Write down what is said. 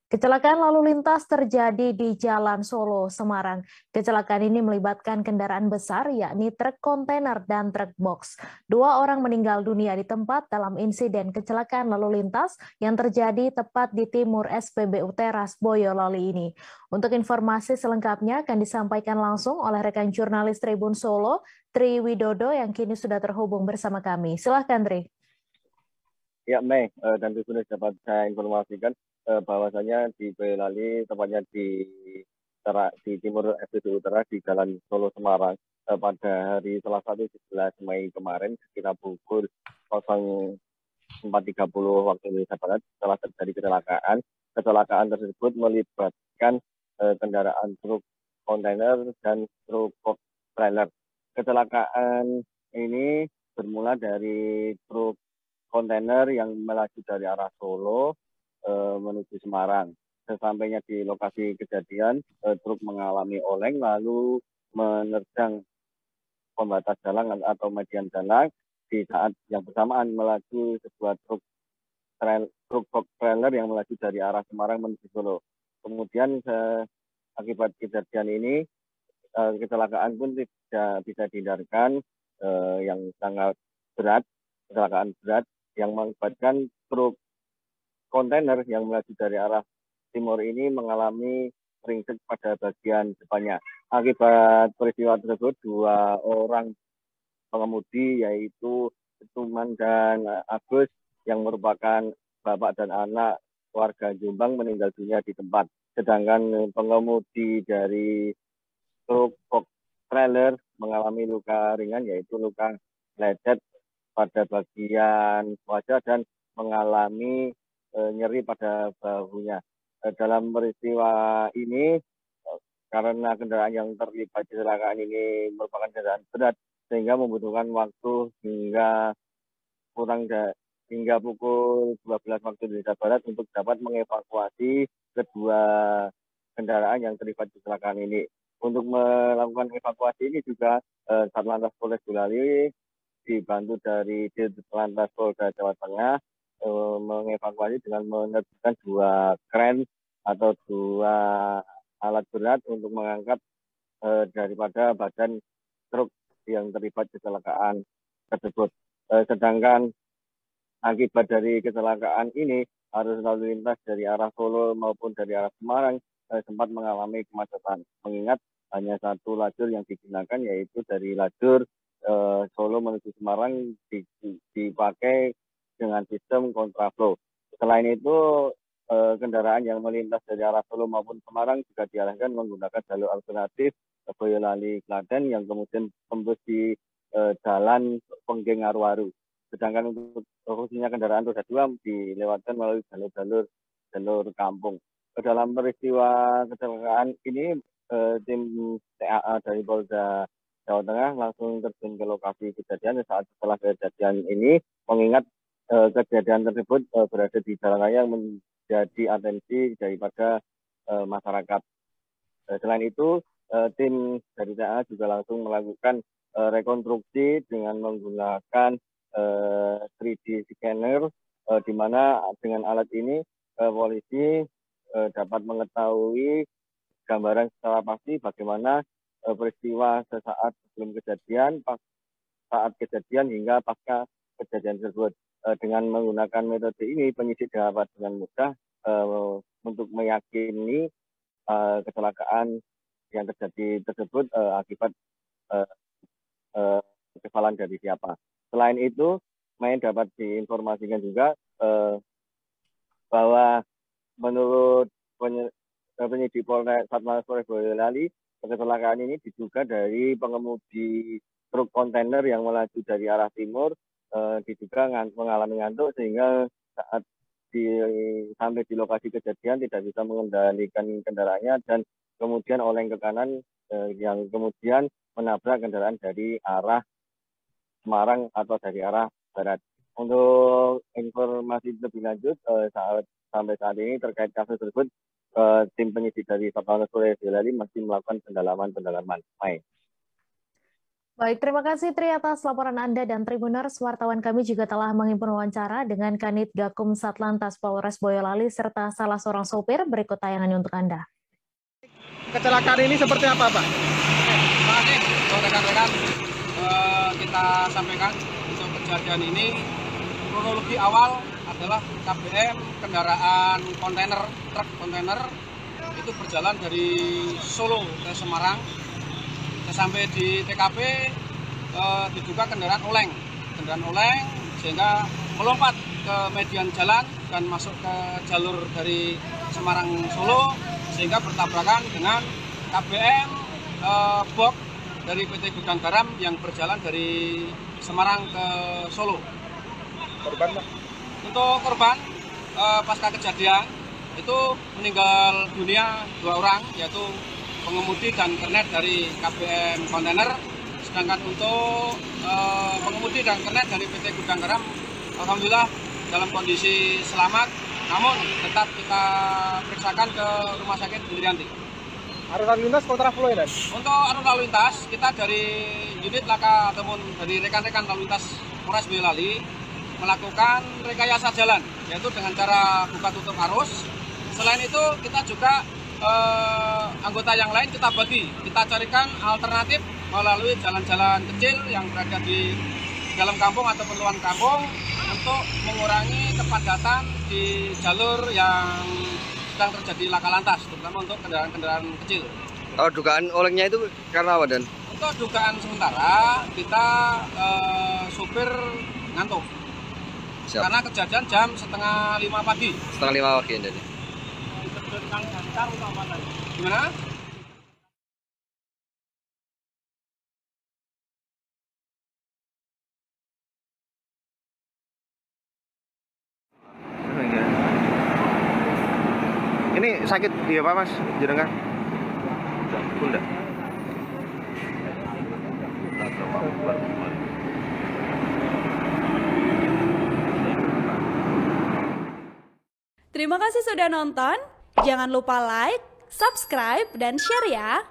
Kecelakaan lalu lintas terjadi di Jalan Solo, Semarang. Kecelakaan ini melibatkan kendaraan besar, yakni truk kontainer dan truk box. Dua orang meninggal dunia di tempat dalam insiden kecelakaan lalu lintas yang terjadi tepat di timur SPBU Teras Boyolali ini. Untuk informasi selengkapnya akan disampaikan langsung oleh rekan jurnalis Tribun Solo, Tri Widodo, yang kini sudah terhubung bersama kami. Silahkan, Tri. Ya, Mei, dan sudah dapat saya informasikan bahwasanya di Boyolali, tepatnya di timur FPBU Utara di Jalan Solo Semarang, pada hari Selasa 11 Mei kemarin sekitar pukul 04.30 waktu Indonesia Barat telah terjadi kecelakaan. Kecelakaan tersebut melibatkan kendaraan truk kontainer dan truk box trailer. Kecelakaan ini bermula dari truk kontainer yang melaju dari arah Solo menuju Semarang. Sesampainya di lokasi kejadian, truk mengalami oleng lalu menerjang pembatas jalan atau median jalan. Di saat yang bersamaan melaju sebuah truk box trailer yang melaju dari arah Semarang menuju Solo. Kemudian akibat kejadian ini kecelakaan pun tidak bisa dihindarkan, yang sangat berat, kecelakaan berat yang mengakibatkan truk kontainer yang melaju dari arah timur ini mengalami ringsek pada bagian depannya. Akibat peristiwa tersebut, dua orang pengemudi yaitu Tuman dan Agus yang merupakan bapak dan anak warga Jombang meninggal dunia di tempat. Sedangkan pengemudi dari truk box trailer mengalami luka ringan yaitu luka lecet pada bagian wajah dan mengalami nyeri pada bahunya. Dalam peristiwa ini, karena kendaraan yang terlibat kecelakaan ini merupakan kendaraan berat, sehingga membutuhkan waktu hingga pukul 12 waktu Indonesia Barat untuk dapat mengevakuasi kedua kendaraan yang terlibat kecelakaan ini. Untuk melakukan evakuasi ini juga Satlantas Polres Boyolali dibantu dari Ditlantas Polda Jawa Tengah mengevakuasi dengan menerjunkan dua kren atau dua alat berat untuk mengangkat daripada badan truk yang terlibat kecelakaan tersebut. Sedangkan akibat dari kecelakaan ini, arus lalu lintas dari arah Solo maupun dari arah Semarang sempat mengalami kemacetan. Mengingat hanya satu lajur yang digunakan, yaitu dari lajur Solo menuju Semarang dipakai dengan sistem kontraflow. Selain itu, kendaraan yang melintas dari arah Solo maupun Semarang juga diarahkan menggunakan jalur alternatif Boyolali Klaten yang kemudian tembus di jalan Pengging Arwaru. Sedangkan untuk khususnya kendaraan roda 2 dilewatkan melalui jalur kampung. Dalam peristiwa kecelakaan ini, tim TAA dari Polda Jawa Tengah langsung terjun ke lokasi kejadian saat setelah kejadian ini, mengingat kejadian tersebut berada di jalan raya yang menjadi atensi daripada masyarakat. Selain itu, tim dari TAA juga langsung melakukan rekonstruksi dengan menggunakan 3D scanner, di mana dengan alat ini polisi dapat mengetahui gambaran secara pasti bagaimana peristiwa sesaat sebelum kejadian, saat kejadian hingga pasca kejadian tersebut. Dengan menggunakan metode ini, penyidik dapat dengan mudah untuk meyakini kecelakaan yang terjadi tersebut akibat kesalahan dari siapa. Selain itu, dapat diinformasikan juga bahwa menurut penyidik Satlantas Polres Boyolali, kecelakaan ini diduga dari pengemudi truk kontainer yang melaju dari arah timur, diduga mengalami ngantuk sehingga saat sampai di lokasi kejadian tidak bisa mengendalikan kendaraannya dan kemudian oleng ke kanan, yang kemudian menabrak kendaraan dari arah Semarang atau dari arah barat. Untuk informasi lebih lanjut sampai saat ini terkait kasus tersebut, tim penyidik dari Satlantas Polres Boyolali masih melakukan pendalaman. Baik, terima kasih Tri atas laporan Anda dan Tribuners. Wartawan kami juga telah menghimpun wawancara dengan Kanit Gakum Satlantas Polres Boyolali serta salah seorang sopir. Berikut tayangannya untuk Anda. Kecelakaan ini seperti apa, Pak? Terima kasih untuk rekan-rekan. Kita sampaikan untuk kejadian ini, kronologi awal adalah KBM kendaraan kontainer, truk kontainer itu berjalan dari Solo ke Semarang. Sampai di TKP diduga kendaraan oleng sehingga melompat ke median jalan dan masuk ke jalur dari Semarang Solo sehingga bertabrakan dengan KBM box dari PT Gudang Garam yang berjalan dari Semarang ke Solo. Korban, Pak? Untuk korban pasca kejadian itu meninggal dunia 2 orang, yaitu pengemudi dan kernet dari KBM kontainer. Sedangkan untuk pengemudi dan kernet dari PT Gudang Garam, alhamdulillah dalam kondisi selamat, namun tetap kita periksakan ke Rumah Sakit Indrianti. Arus lalu lintas kontraflow ya, Dan? Untuk arus lalu lintas, kita dari unit laka ataupun dari rekan-rekan lalu lintas Polres Boyolali melakukan rekayasa jalan, yaitu dengan cara buka tutup arus. Selain itu, kita juga anggota yang lain kita carikan alternatif melalui jalan-jalan kecil yang berada di dalam kampung ataupun luar kampung untuk mengurangi kepadatan di jalur yang sedang terjadi laka lantas, terutama untuk kendaraan-kendaraan kecil. Oh, dugaan olengnya itu karena apa, Dan? Untuk dugaan sementara kita supir ngantuk. Siap. Karena kejadian jam 4:30 pagi. 4:30 pagi, Dan. Gimana? Ini sakit di apa, Mas? Jenengan? Pundak. Terima kasih sudah nonton. Jangan lupa like, subscribe, dan share ya.